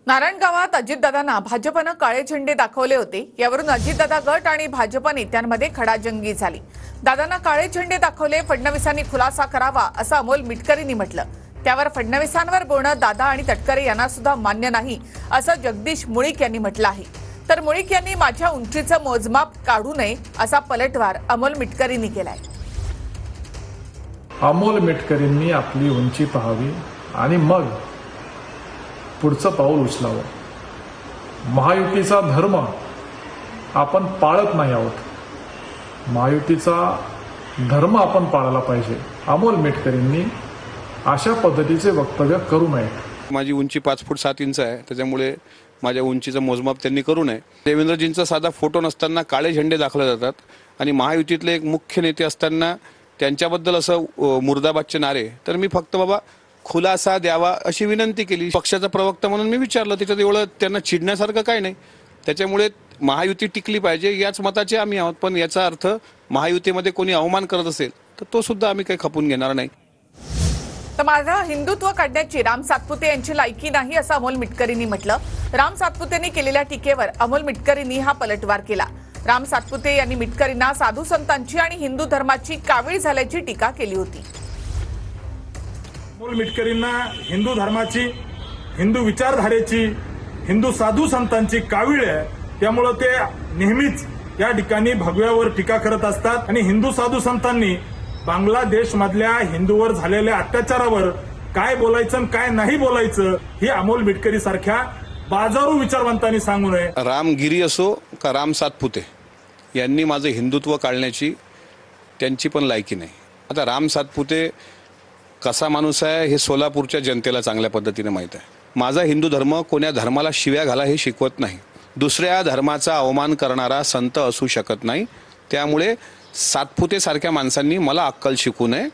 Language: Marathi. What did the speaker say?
नारायणगावात अजितदादांना भाजपनं काळे झेंडे दाखवले होते। यावरून अजितदादा गट आणि भाजप नेत्यांमध्ये खडाजंगी झाली। दादांना काळे झेंडे दाखवले, फडणवीसांनी खुलासा करावा असं अमोल मिटकरींनी म्हटलं। त्यावर फडणवीसांवर बोलणं दादा आणि तटकरे यांना सुद्धा मान्य नाही असं जगदीश मुळीक यांनी म्हटलं आहे। तर मुळीक यांनी माझ्या उंचीचं मोजमाप काढू नये असा पलटवार अमोल मिटकरींनी केलाय। अमोल मिटकरींनी आपली उंची पाहावी आणि मग पुढचं पाऊल उचलावं। महायुतीचा धर्म आपण पाळत नाही आहोत, महायुतीचा धर्म आपण पाळायला पाहिजे। अमोल मिटकरींनी अशा पद्धतीचे वक्तव्य करू नये। माझी उंची 5 फूट 7 इंच आहे, त्याच्यामुळे माझ्या उंचीचं मोजमाप त्यांनी करू नये। देवेंद्रजींचा साधा फोटो नसताना काळे झेंडे दाखवले जातात आणि महायुतीतले एक मुख्य नेते असताना त्यांच्याबद्दल असं मुर्दाबादचे नारे, तर मी फक्त बाबा खुलासा द्यावा अशी विनंती केली। पक्षाचा प्रवक्ता म्हणून मी विचारलं, त्याच्यात एवढं त्यांना चिडण्यासारखं काय नाही। त्याच्यामुळे महायुती टिकली पाहिजे याच मताचे आम्ही आहोत, पण याचा अर्थ महायुतीमध्ये कोणी अवमान करत असेल तर तो सुद्धा आम्ही काही खपून घेणार नाही। तर माझा हिंदुत्व काढण्याची राम सातपुते यांची लायकी नाही असं अमोल मिटकरींनी म्हटलं। राम सातपुतेंनी केलेल्या टीकेवर अमोल मिटकरींनी हा पलटवार केला। राम सातपुते यांनी मिटकरींना साधू संतांची आणि हिंदू धर्माची कावीळ झाल्याची टीका केली होती। अमोल मिटकरींना हिंदू धर्माची, हिंदू विचारधारेची, हिंदू साधू संतांची कावीळ आहे, त्यामुळे ते नेहमीच या ठिकाणी भगव्यावर टीका करत असतात। आणि हिंदू साधू संतांनी बांगलादेश मधल्या हिंदूवर झालेल्या अत्याचारावर काय बोलायचं आणि काय नाही बोलायचं हे अमोल मिटकरी सारख्या बाजारू विचारवंतांनी सांगू नये। रामगिरी असो का राम सातपुते यांनी माझं हिंदुत्व काढण्याची त्यांची पण लायकी नाही। आता राम सातपुते कसा माणूस आहे हे सोलापूरच्या जनतेला चांगल्या पद्धतीने माहीत आहे। माझा हिंदू धर्म कोण्या धर्माला शिव्या घाला हे शिकवत नाही, दुसऱ्या धर्माचा अवमान करणारा संत असू शकत नाही। त्यामुळे सातपुते सारख्या माणसांनी मला अक्कल शिकवू नये।